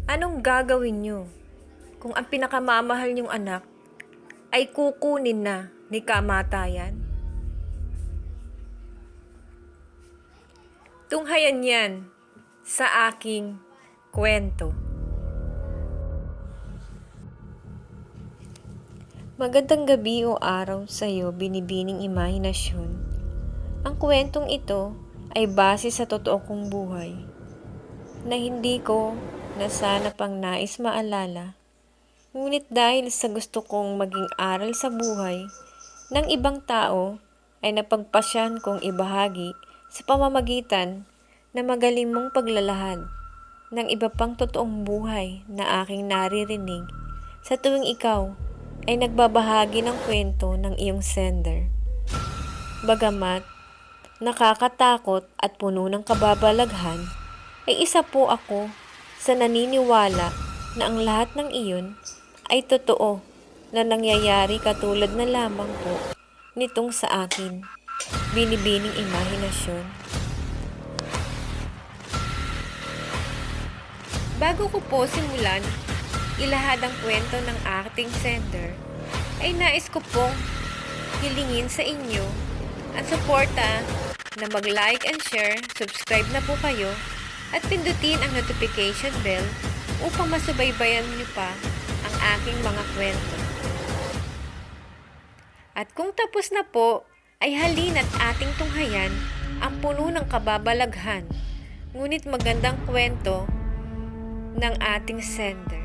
Anong gagawin nyo kung ang pinakamamahal nyong anak ay kukunin na ni kamatayan? Tunghayan yan sa aking kwento. Magandang gabi o araw sa iyo, binibining imahinasyon. Ang kwentong ito ay base sa totoo kong buhay na hindi ko na sana pang nais maalala. Ngunit dahil sa gusto kong maging aral sa buhay ng ibang tao ay napagpasyan kong ibahagi sa pamamagitan na magaling mong paglalahad ng iba pang totoong buhay na aking naririnig sa tuwing ikaw ay nagbabahagi ng kwento ng iyong sender. Bagamat nakakatakot at puno ng kababalaghan, ay isa po ako sa naniniwala na ang lahat ng iyon ay totoo na nangyayari katulad na lamang po nitong sa akin, binibining imahinasyon. Bago ko po simulan ilahad ang kwento ng ating sender, ay nais ko pong hilingin sa inyo ang suporta na mag-like and share, subscribe na po kayo, at pindutin ang notification bell upang masubaybayan niyo pa ang aking mga kwento. At kung tapos na po, ay halina't ating tunghayan ang puno ng kababalaghan, ngunit magandang kwento ng ating sender.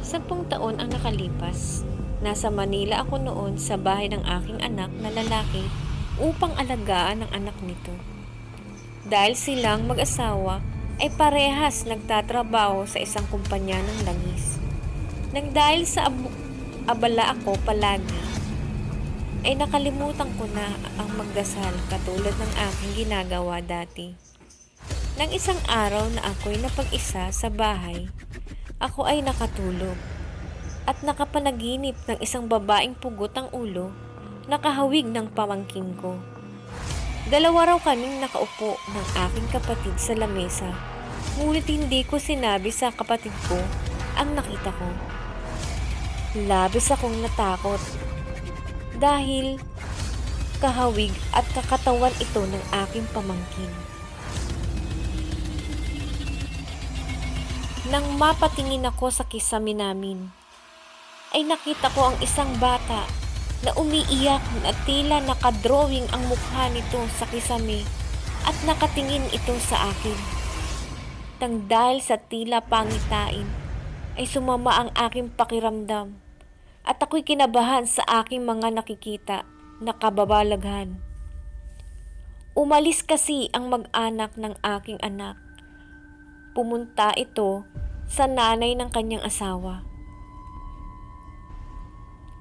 10 taon ang nakalipas. Nasa Manila ako noon sa bahay ng aking anak na lalaki upang alagaan ang anak nito. Dahil silang mag-asawa ay parehas nagtatrabaho sa isang kumpanya ng langis. Nang dahil sa abala ako palagi, ay nakalimutan ko na ang magdasal katulad ng aking ginagawa dati. Nang isang araw na ako'y napag-isa sa bahay, ako ay nakatulog at nakapanaginip ng isang babaeng pugot ang ulo, nakahawig ng pamangkin ko. 2 raw kaming nakaupo ng aking kapatid sa lamesa, ngunit hindi ko sinabi sa kapatid ko ang nakita ko. Labis akong natakot dahil kahawig at kakatawan ito ng aking pamangkin. Nang mapatingin ako sa kisame namin, ay nakita ko ang isang bata na umiiyak at tila nakadrawing ang mukha nito sa kisame at nakatingin ito sa akin. Nang dahil sa tila pangitain, ay sumama ang aking pakiramdam at ako'y kinabahan sa aking mga nakikita na kababalaghan. Umalis kasi ang mag-anak ng aking anak. Pumunta ito sa nanay ng kanyang asawa.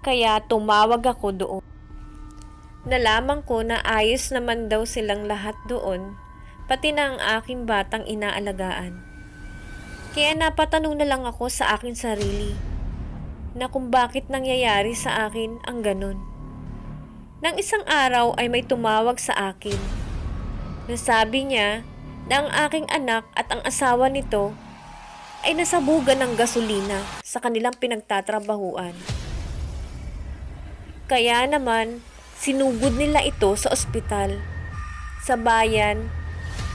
Kaya tumawag ako doon. Nalaman ko na ayos naman daw silang lahat doon, pati na ang aking batang inaalagaan. Kaya napatanong na lang ako sa aking sarili na kung bakit nangyayari sa akin ang ganun. Nang isang araw ay may tumawag sa akin. Nasabi niya na ang aking anak at ang asawa nito ay nasabugan ng gasolina sa kanilang pinagtatrabahuan. Kaya naman, sinugod nila ito sa ospital, sa bayan,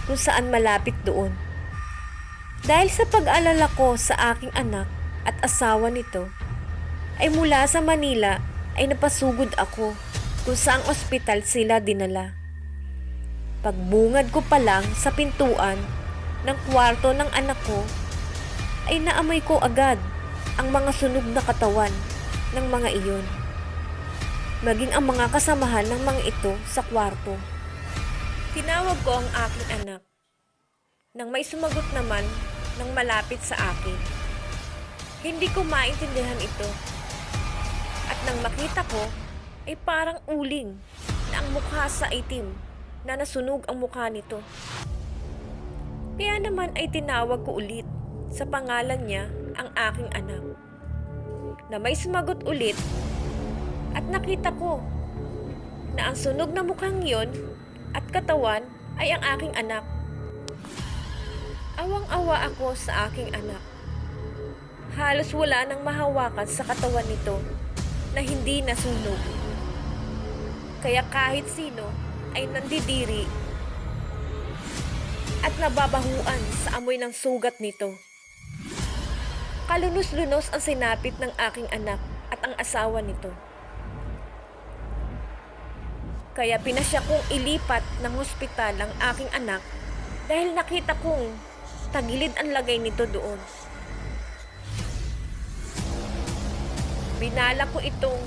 kung saan malapit doon. Dahil sa pag-alala ko sa aking anak at asawa nito, ay mula sa Manila ay napasugod ako kung saang ospital sila dinala. Pagbungad ko pa lang sa pintuan ng kwarto ng anak ko, ay naamoy ko agad ang mga sunog na katawan ng mga iyon. Maging ang mga kasamahan ng mga ito sa kwarto. Tinawag ko ang aking anak. Nang may sumagot naman ng malapit sa akin. Hindi ko maintindihan ito. At nang makita ko, ay parang uling na ang mukha sa itim na nasunog ang mukha nito. Kaya naman ay tinawag ko ulit sa pangalan niya ang aking anak. Na may sumagot ulit at nakita ko na ang sunog na mukhang yon at katawan ay ang aking anak. Awang-awa ako sa aking anak. Halos wala nang mahawakan sa katawan nito na hindi nasunog. Kaya kahit sino ay nandidiri at nababahuan sa amoy ng sugat nito. Kalunos-lunos ang sinapit ng aking anak at ang asawa nito. Kaya pinasya kong ilipat ng hospital ang aking anak dahil nakita kong tagilid ang lagay nito doon. Binala ko itong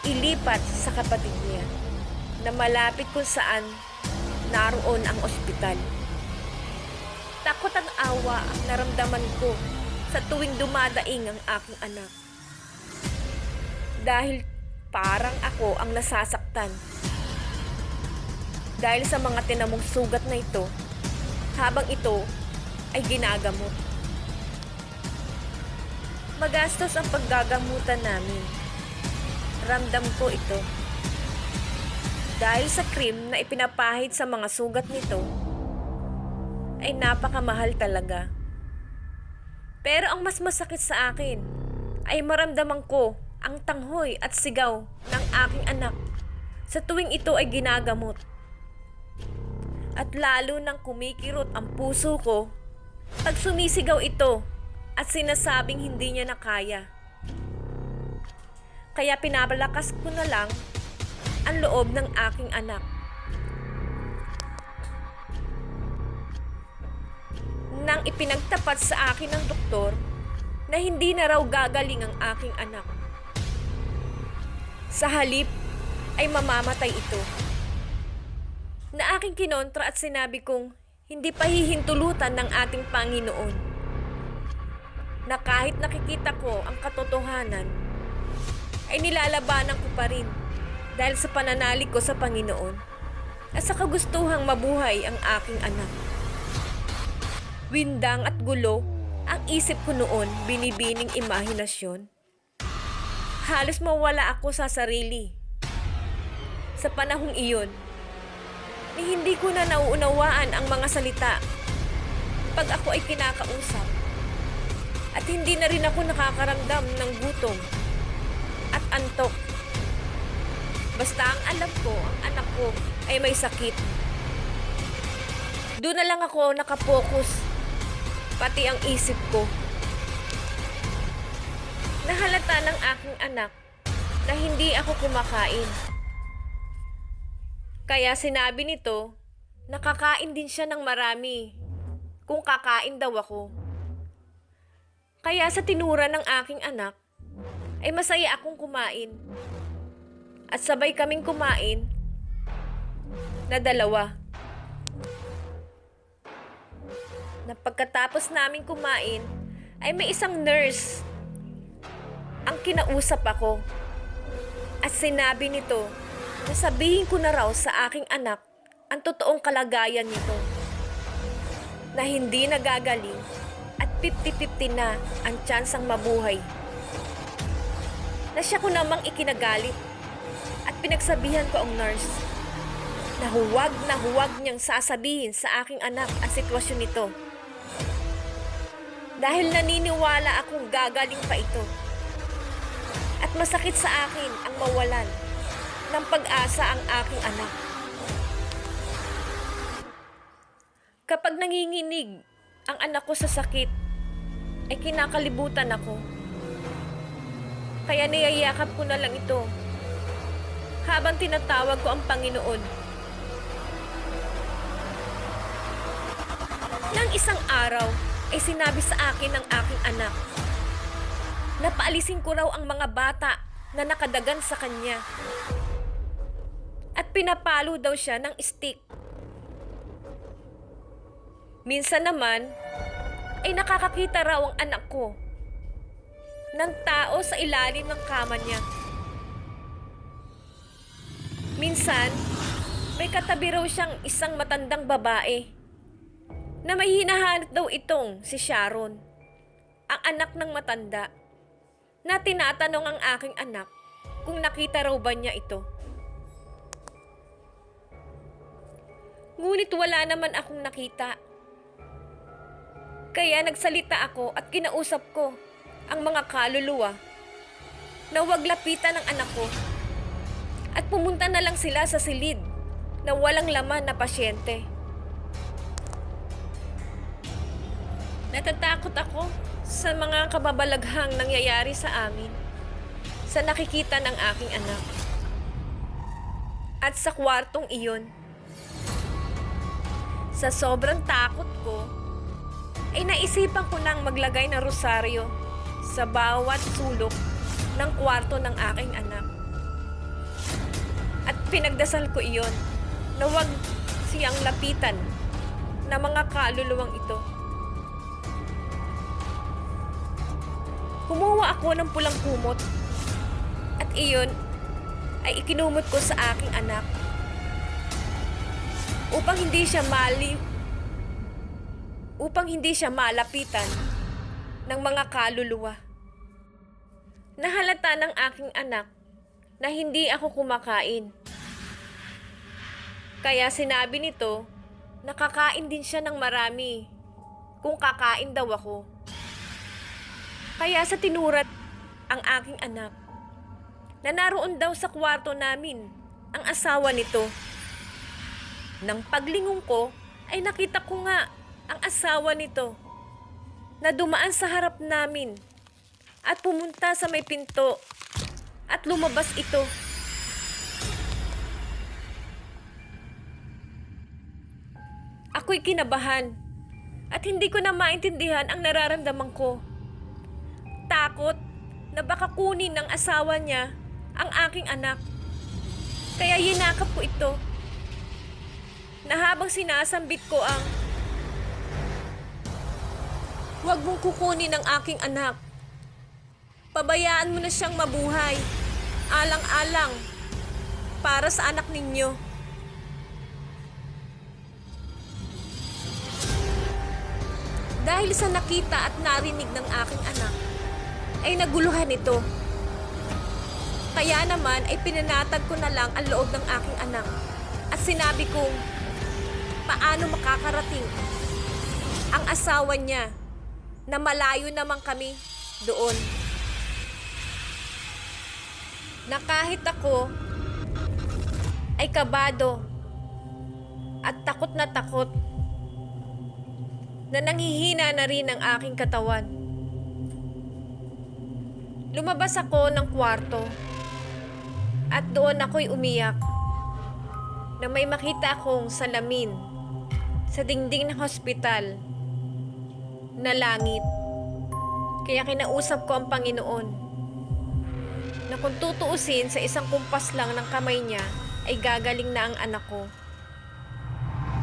ilipat sa kapatid niya na malapit kung saan naroon ang ospital. Takot ang awa ang naramdaman ko sa tuwing dumadaing ang aking anak. Dahil parang ako ang nasasaktan. Dahil sa mga tinamong sugat na ito, habang ito ay ginagamot. Magastos ang paggagamutan namin. Ramdam ko ito. Dahil sa cream na ipinapahid sa mga sugat nito, ay napakamahal talaga. Pero ang mas masakit sa akin ay maramdaman ko ang tanghoy at sigaw ng aking anak sa tuwing ito ay ginagamot. At lalo nang kumikirot ang puso ko pag sumisigaw ito at sinasabing hindi niya na kaya. Kaya pinapalakas ko na lang ang loob ng aking anak. Nang ipinagtapat sa akin ng doktor na hindi na raw gagaling ang aking anak. Sa halip ay mamamatay ito. Na aking kinontra at sinabi kong hindi pa hihintulutan ng ating Panginoon. Na kahit nakikita ko ang katotohanan, ay nilalabanan ko pa rin dahil sa pananalig ko sa Panginoon at sa kagustuhang mabuhay ang aking anak. Windang at gulo ang isip ko noon, binibining imahinasyon. Halos mawala ako sa sarili. Sa panahong iyon, ni hindi ko na nauunawaan ang mga salita pag ako ay kinakausap. At hindi na rin ako nakakaramdam ng gutom at antok. Basta ang alam ko, ang anak ko ay may sakit. Doon na lang ako nakapokus, pati ang isip ko. Nahalata ng aking anak na hindi ako kumakain. Kaya sinabi nito, nakakain din siya ng marami kung kakain daw ako. Kaya sa tinura ng aking anak, ay masaya akong kumain. At sabay kaming kumain na dalawa. Na pagkatapos namin kumain, ay may isang nurse ang kinausap ako. At sinabi nito na sabihin ko na raw sa aking anak ang totoong kalagayan nito. Na hindi nagagaling at 50-50 na ang tsansang mabuhay. Na siya ko namang ikinagalit at pinagsabihan ko ang nurse na huwag niyang sasabihin sa aking anak ang sitwasyon nito. Dahil naniniwala akong gagaling pa ito. At masakit sa akin ang mawalan ng pag-asa ang aking anak. Kapag nanginginig ang anak ko sa sakit, ay kinakalibutan ako. Kaya niyayakap ko na lang ito habang tinatawag ko ang Panginoon. Nang isang araw ay sinabi sa akin ng aking anak na paalisin ko raw ang mga bata na nakadagan sa kanya. At pinapalo daw siya ng stick. Minsan naman ay nakakakita raw ang anak ko ng tao sa ilalim ng kama niya. Minsan, may katabi raw siyang isang matandang babae na may hinahanap daw itong si Sharon, ang anak ng matanda, na tinatanong ang aking anak kung nakita raw ba niya ito. Ngunit wala naman akong nakita. Kaya nagsalita ako at kinausap ko ang mga kaluluwa na huwag lapitan ang anak ko at pumunta na lang sila sa silid na walang laman na pasyente. Natatakot ako sa mga kababalaghang nangyayari sa amin, sa nakikita ng aking anak. At sa kwartong iyon, sa sobrang takot ko, ay naisipan ko nang maglagay ng rosaryo sa bawat sulok ng kwarto ng aking anak. At pinagdasal ko iyon na huwag siyang lapitan ng mga kaluluwang ito. Kumuha ako ng pulang kumot at iyon ay ikinumot ko sa aking anak upang hindi siya malapitan ng mga kaluluwa. Nahalata ng aking anak na hindi ako kumakain. Kaya sinabi nito na kakain din siya ng marami kung kakain daw ako. Kaya sa tinurat ang aking anak na naroon daw sa kwarto namin ang asawa nito. Nang paglingon ko ay nakita ko nga ang asawa nito na dumaan sa harap namin at pumunta sa may pinto at lumabas ito. Ako'y kinabahan at hindi ko na maintindihan ang nararamdaman ko. Takot na baka kunin ng asawa niya ang aking anak. Kaya yinakap ko ito na habang sinasambit ko ang "Huwag mong kukunin ang aking anak. Pabayaan mo na siyang mabuhay. Alang-alang para sa anak ninyo." Dahil sa nakita at narinig ng aking anak, ay naguluhan ito. Kaya naman ay pinanatag ko na lang ang loob ng aking anak at sinabi kong paano makakarating ang asawa niya na malayo naman kami doon. Na kahit ako ay kabado at takot na nanghihina na rin ang aking katawan. Lumabas ako ng kwarto at doon ako'y umiyak na may makita akong salamin sa dingding ng hospital na langit. Kaya kinausap ko ang Panginoon na kung tutuusin sa isang kumpas lang ng kamay niya ay gagaling na ang anak ko.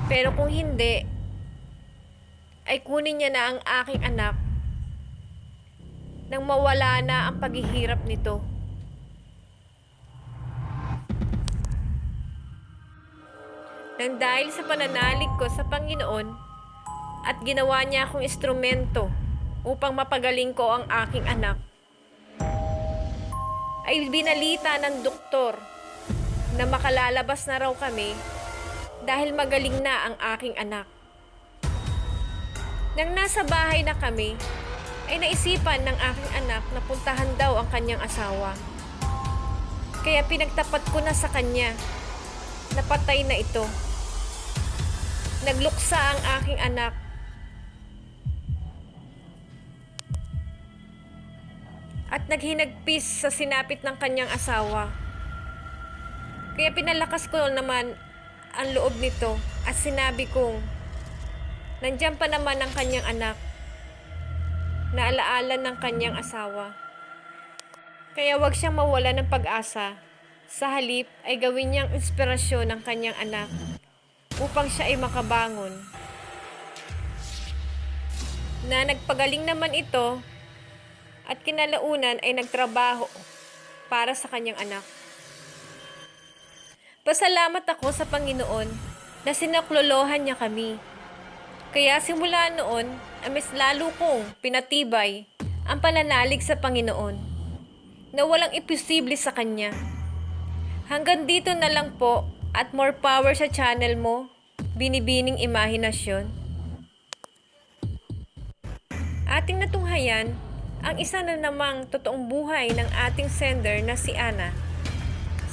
Pero kung hindi, ay kunin niya na ang aking anak nang mawala na ang paghihirap nito. Nang dahil sa pananalig ko sa Panginoon at ginawa niya akong instrumento upang mapagaling ko ang aking anak, ay binalita ng doktor na makalalabas na raw kami dahil magaling na ang aking anak. Nang nasa bahay na kami, ay naisipan ng aking anak na puntahan daw ang kanyang asawa. Kaya pinagtapat ko na sa kanya na patay na ito. Nagluksa ang aking anak. At naghinagpis sa sinapit ng kanyang asawa. Kaya pinalakas ko naman ang loob nito at sinabi kong nandiyan pa naman ang kanyang anak na alaala ng kanyang asawa. Kaya wag siyang mawala ng pag-asa. Sa halip ay gawin niyang inspirasyon ng kanyang anak upang siya ay makabangon. Na nagpagaling naman ito at kinalaunan ay nagtrabaho para sa kanyang anak. Pasalamat ako sa Panginoon na sinaklolohan niya kami. Kaya simula noon, mas lalo kong pinatibay ang pananalig sa Panginoon na walang imposible sa Kanya. Hanggang dito na lang po at more power sa channel mo, Binibining Imahinasyon. Ating natunghayan ang isa na namang totoong buhay ng ating sender na si Ana.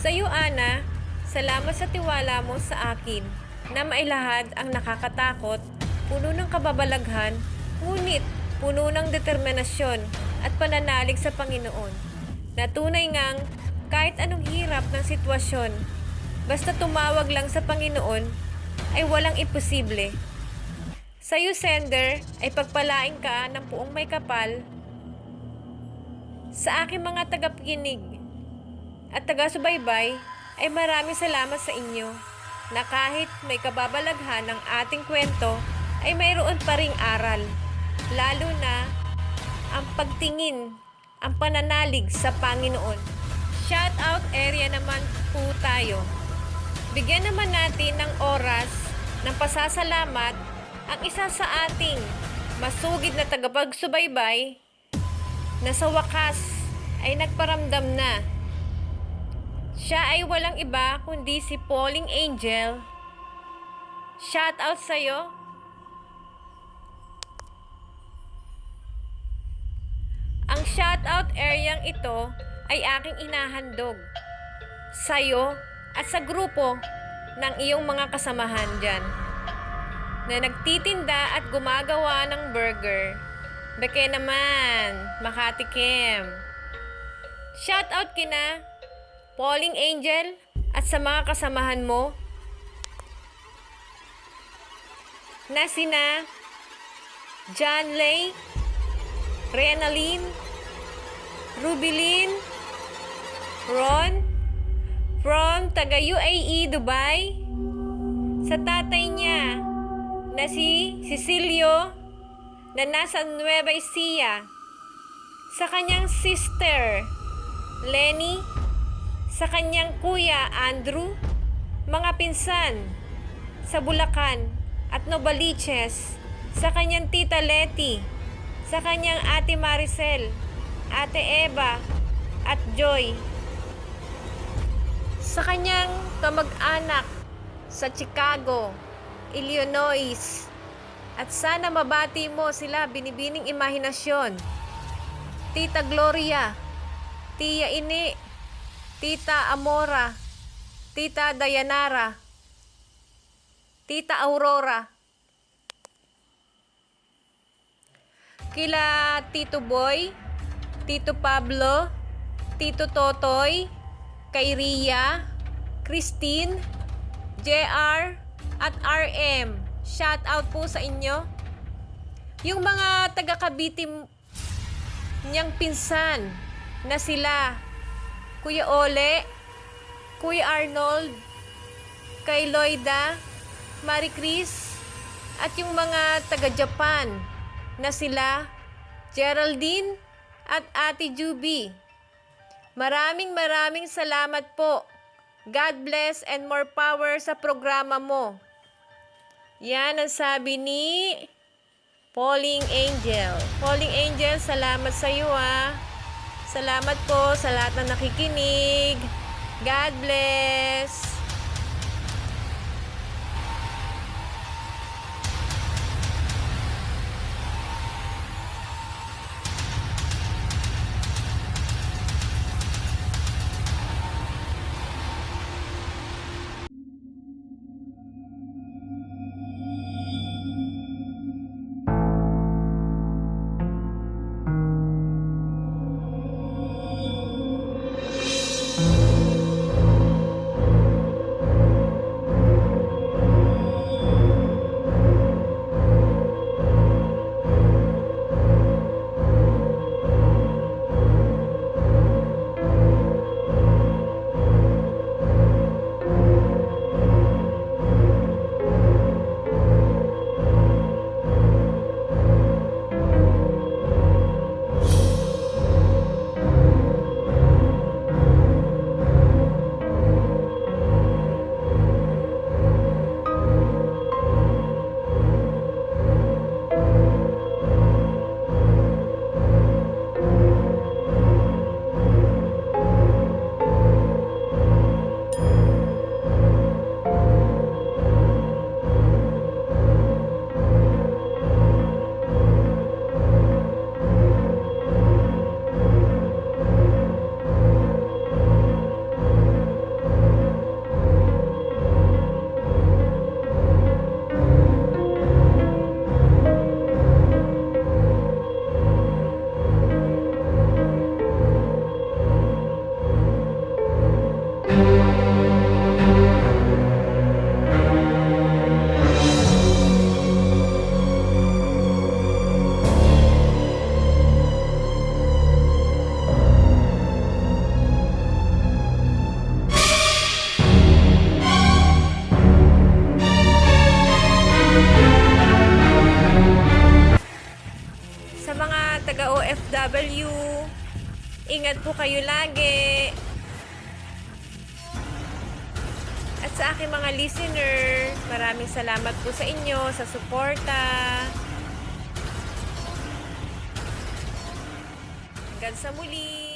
Sa iyo, Ana, salamat sa tiwala mo sa akin na mailahad ang nakakatakot, puno ng kababalaghan, ngunit puno ng determinasyon at pananalig sa Panginoon. Natunay ngang kahit anong hirap ng sitwasyon, basta tumawag lang sa Panginoon, ay walang imposible. Sa iyo, sender, ay pagpalain ka ng puong may kapal. Sa aking mga tagapakinig at taga-subaybay, ay maraming salamat sa inyo na kahit may kababalaghan ng ating kwento, ay mayroon pa ring aral. Lalo na ang pagtingin, ang pananalig sa Panginoon. Shout out area naman po tayo. Bigyan naman natin ng oras ng pasasalamat ang isa sa ating masugid na tagapagsubaybay na sa wakas ay nagparamdam na. Siya ay walang iba kundi si Pauling Angel. Shout out sa'yo. Ang shout out areang ito ay aking inahandog sa'yo at sa grupo ng iyong mga kasamahan dyan na nagtitinda at gumagawa ng burger. Beke naman, makatikim. Shout out kina Pauling Angel at sa mga kasamahan mo na sina John Lay, Renaline, Rubilin, Ron, from taga UAE, Dubai, sa tatay niya na si Cecilio na nasa Nueva Ecija, sa kanyang sister Lenny, sa kanyang kuya Andrew, mga pinsan sa Bulacan at Novaliches, sa kanyang tita Letty, sa kanyang ate Maricel, ate Eva at Joy, sa kanyang kamag-anak sa Chicago, Illinois, at sana mabati mo sila binibining imahinasyon. Tita Gloria, Tia Ini, Tita Amora, Tita Dayanara, Tita Aurora, kila Tito Boy, Tito Pablo, Tito Totoy, kay Ria, Christine, JR, at RM. Shout out po sa inyo. Yung mga taga Cavite niyang pinsan na sila Kuya Ole, Kuya Arnold, kay Loida, Marie Chris, at yung mga taga Japan na sila Geraldine at Ate Juby. Maraming salamat po. God bless and more power sa programa mo. Yan ang sabi ni Pauling Angel. Pauling Angel, salamat sa iyo ah. Salamat po sa lahat na nakikinig. God bless. taga-OFW, ingat po kayo lagi. At sa aking mga listener, maraming salamat po sa inyo, sa suporta. Hanggang sa muli.